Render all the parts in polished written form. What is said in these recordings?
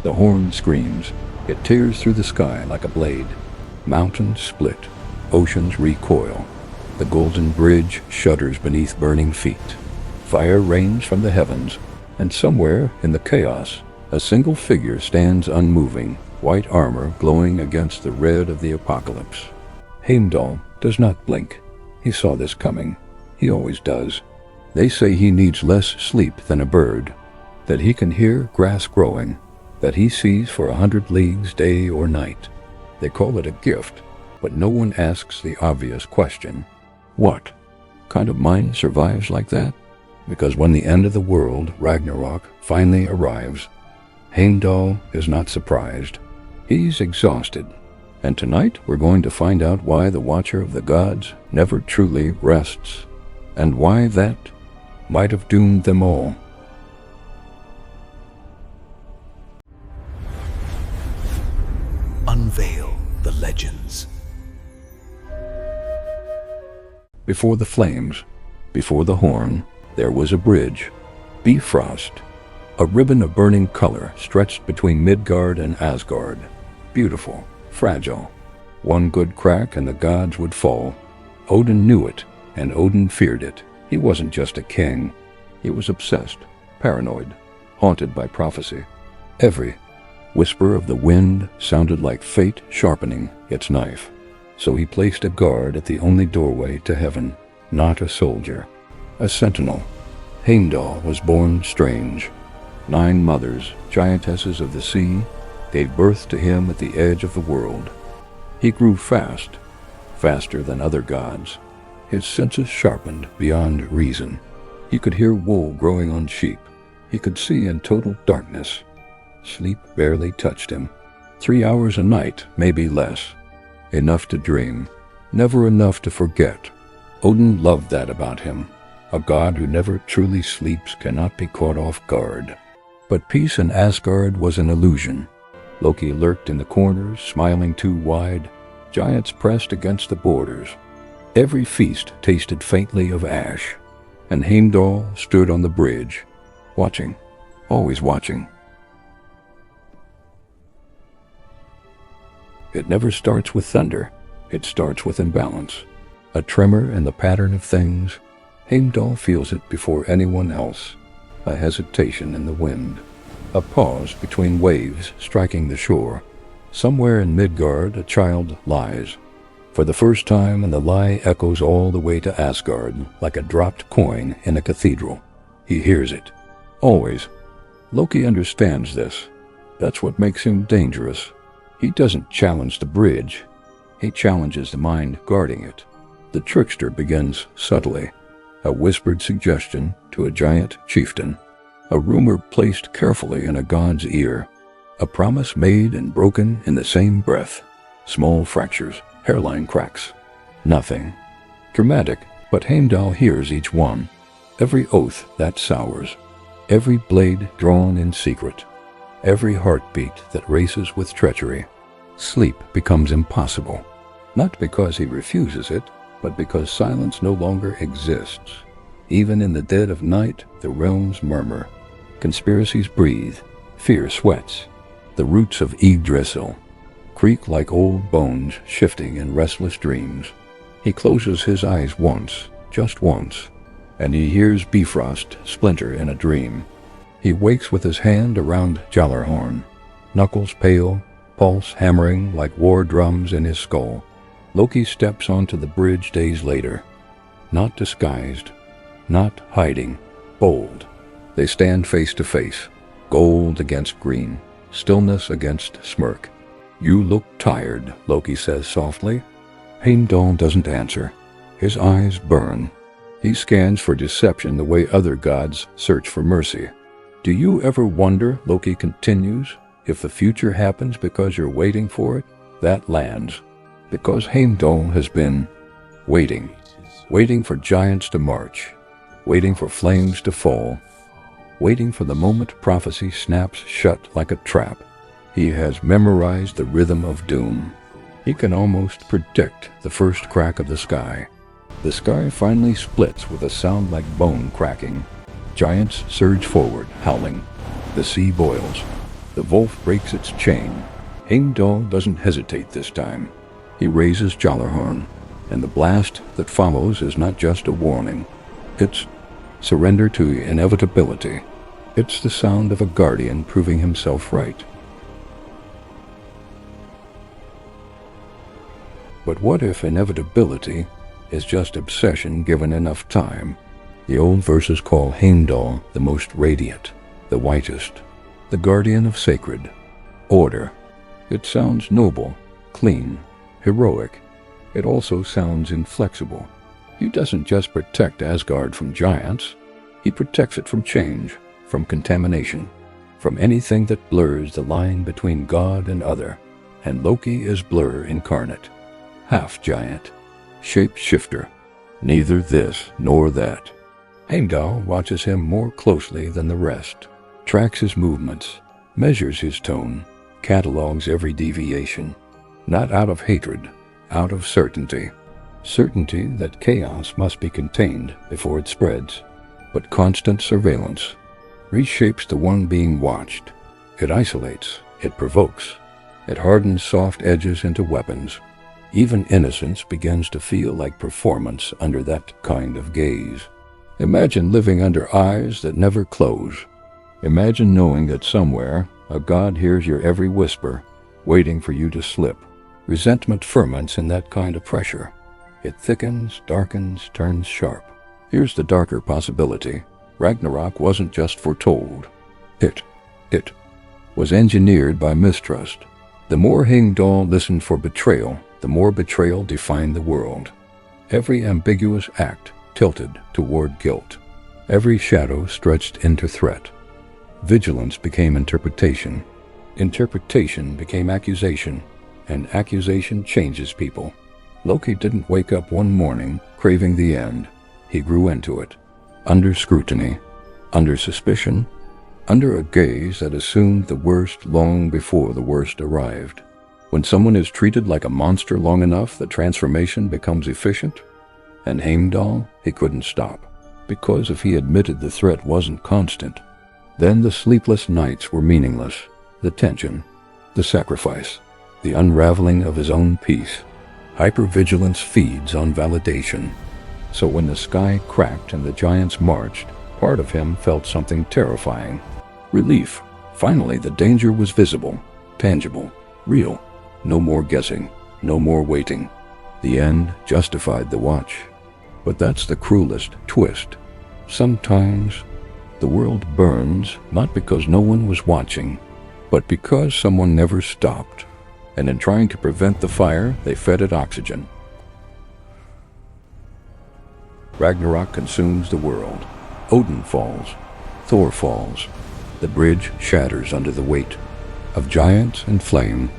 The horn screams. It tears through the sky like a blade. Mountains split. Oceans recoil. The golden bridge shudders beneath burning feet. Fire rains from the heavens, and somewhere in the chaos, a single figure stands unmoving, white armor glowing against the red of the apocalypse. Heimdall does not blink. He saw this coming. He always does. They say he needs less sleep than a bird, that he can hear grass growing, that he sees for 100 leagues day or night. They call it a gift, but no one asks the obvious question. What kind of mind survives like that? Because when the end of the world, Ragnarök, finally arrives, Heimdall is not surprised. He's exhausted. And tonight we're going to find out why the Watcher of the Gods never truly rests, and why that might have doomed them all. Unveil the legends. Before the flames, before the horn, there was a bridge. Bifrost, a ribbon of burning color stretched between Midgard and Asgard. Beautiful, fragile. One good crack and the gods would fall. Odin knew it, and Odin feared it. He wasn't just a king. He was obsessed, paranoid, haunted by prophecy. Every whisper of the wind sounded like fate sharpening its knife. So he placed a guard at the only doorway to heaven, not a soldier, a sentinel. Heimdall was born strange. 9 mothers, giantesses of the sea, gave birth to him at the edge of the world. He grew fast, faster than other gods. His senses sharpened beyond reason. He could hear wool growing on sheep. He could see in total darkness. Sleep barely touched him. 3 hours a night, maybe less. Enough to dream, never enough to forget. Odin loved that about him. A god who never truly sleeps cannot be caught off guard. But peace in Asgard was an illusion. Loki lurked in the corners, smiling too wide. Giants pressed against the borders. Every feast tasted faintly of ash. And Heimdall stood on the bridge, watching, always watching. It never starts with thunder. It starts with imbalance. A tremor in the pattern of things. Heimdall feels it before anyone else. A hesitation in the wind. A pause between waves striking the shore. Somewhere in Midgard, a child lies. For the first time, and the lie echoes all the way to Asgard, like a dropped coin in a cathedral. He hears it. Always. Loki understands this. That's what makes him dangerous. He doesn't challenge the bridge. He challenges the mind guarding it. The trickster begins subtly. A whispered suggestion to a giant chieftain. A rumor placed carefully in a god's ear. A promise made and broken in the same breath. Small fractures, hairline cracks. Nothing. Dramatic, but Heimdall hears each one. Every oath that sours. Every blade drawn in secret. Every heartbeat that races with treachery. Sleep becomes impossible. Not because he refuses it, but because silence no longer exists. Even in the dead of night, the realms murmur. Conspiracies breathe. Fear sweats. The roots of Yggdrasil creak like old bones shifting in restless dreams. He closes his eyes once, just once, and he hears Bifrost splinter in a dream. He wakes with his hand around Gjallarhorn, knuckles pale, pulse hammering like war drums in his skull. Loki steps onto the bridge days later. Not disguised, not hiding, bold. They stand face to face, gold against green, stillness against smirk. "You look tired," Loki says softly. Heimdall doesn't answer. His eyes burn. He scans for deception the way other gods search for mercy. "Do you ever wonder," Loki continues, "if the future happens because you're waiting for it?" That lands. Because Heimdall has been waiting. Waiting for giants to march. Waiting for flames to fall. Waiting for the moment prophecy snaps shut like a trap. He has memorized the rhythm of doom. He can almost predict the first crack of the sky. The sky finally splits with a sound like bone cracking. Giants surge forward, howling. The sea boils. The wolf breaks its chain. Heimdall doesn't hesitate this time. He raises Gjallarhorn, and the blast that follows is not just a warning. It's surrender to inevitability. It's the sound of a guardian proving himself right. But what if inevitability is just obsession given enough time? The old verses call Heimdall the most radiant, the whitest, the guardian of sacred order. It sounds noble, clean, heroic. It also sounds inflexible. He doesn't just protect Asgard from giants. He protects it from change, from contamination, from anything that blurs the line between God and other. And Loki is blur incarnate. Half-giant, shape-shifter, neither this nor that. Heimdall watches him more closely than the rest, tracks his movements, measures his tone, catalogs every deviation, not out of hatred, out of certainty. Certainty that chaos must be contained before it spreads, but constant surveillance reshapes the one being watched. It isolates, it provokes, it hardens soft edges into weapons. Even innocence begins to feel like performance under that kind of gaze. Imagine living under eyes that never close. Imagine knowing that somewhere a god hears your every whisper, waiting for you to slip. Resentment ferments in that kind of pressure. It thickens, darkens, turns sharp. Here's the darker possibility. Ragnarök wasn't just foretold. It was engineered by mistrust. The more Heimdall listened for betrayal, the more betrayal defined the world. Every ambiguous act tilted toward guilt. Every shadow stretched into threat. Vigilance became interpretation. Interpretation became accusation. And accusation changes people. Loki didn't wake up one morning craving the end. He grew into it. Under scrutiny. Under suspicion. Under a gaze that assumed the worst long before the worst arrived. When someone is treated like a monster long enough, the transformation becomes efficient. And Heimdall, he couldn't stop, because if he admitted the threat wasn't constant, then the sleepless nights were meaningless, the tension, the sacrifice, the unraveling of his own peace. Hypervigilance feeds on validation. So when the sky cracked and the giants marched, part of him felt something terrifying. Relief. Finally, the danger was visible, tangible, real. No more guessing, no more waiting. The end justified the watch. But that's the cruelest twist. Sometimes the world burns not because no one was watching, but because someone never stopped. And in trying to prevent the fire, they fed it oxygen. Ragnarök consumes the world. Odin falls. Thor falls. The bridge shatters under the weight of giants and flame.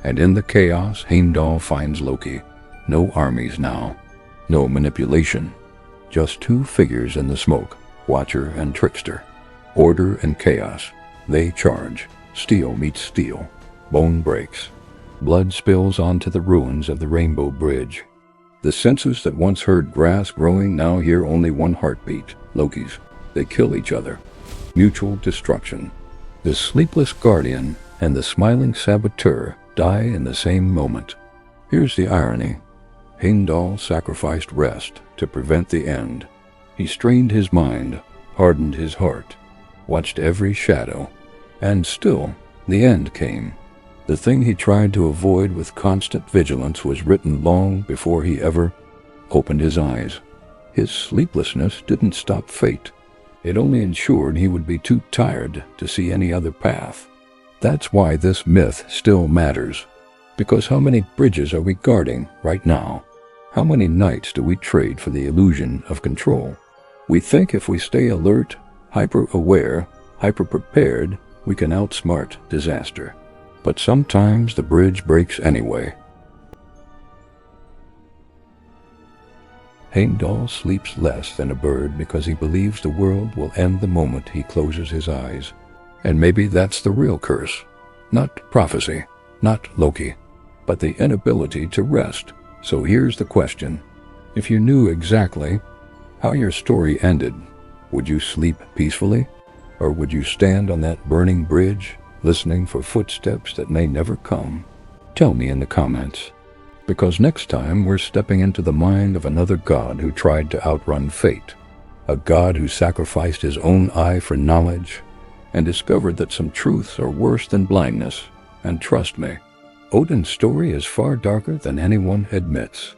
And in the chaos, Heimdall finds Loki. No armies now. No manipulation. Just two figures in the smoke, watcher and trickster. Order and chaos. They charge. Steel meets steel. Bone breaks. Blood spills onto the ruins of the Rainbow Bridge. The senses that once heard grass growing now hear only one heartbeat, Loki's. They kill each other. Mutual destruction. The sleepless guardian and the smiling saboteur die in the same moment. Here's the irony. Heimdall sacrificed rest to prevent the end. He strained his mind, hardened his heart, watched every shadow, and still the end came. The thing he tried to avoid with constant vigilance was written long before he ever opened his eyes. His sleeplessness didn't stop fate. It only ensured he would be too tired to see any other path. That's why this myth still matters. Because how many bridges are we guarding right now? How many nights do we trade for the illusion of control? We think if we stay alert, hyper-aware, hyper-prepared, we can outsmart disaster. But sometimes the bridge breaks anyway. Heimdall sleeps less than a bird because he believes the world will end the moment he closes his eyes. And maybe that's the real curse. Not prophecy, not Loki, but the inability to rest. So here's the question. If you knew exactly how your story ended, would you sleep peacefully? Or would you stand on that burning bridge, listening for footsteps that may never come? Tell me in the comments, because next time we're stepping into the mind of another god who tried to outrun fate, a god who sacrificed his own eye for knowledge and discovered that some truths are worse than blindness. And trust me, Odin's story is far darker than anyone admits.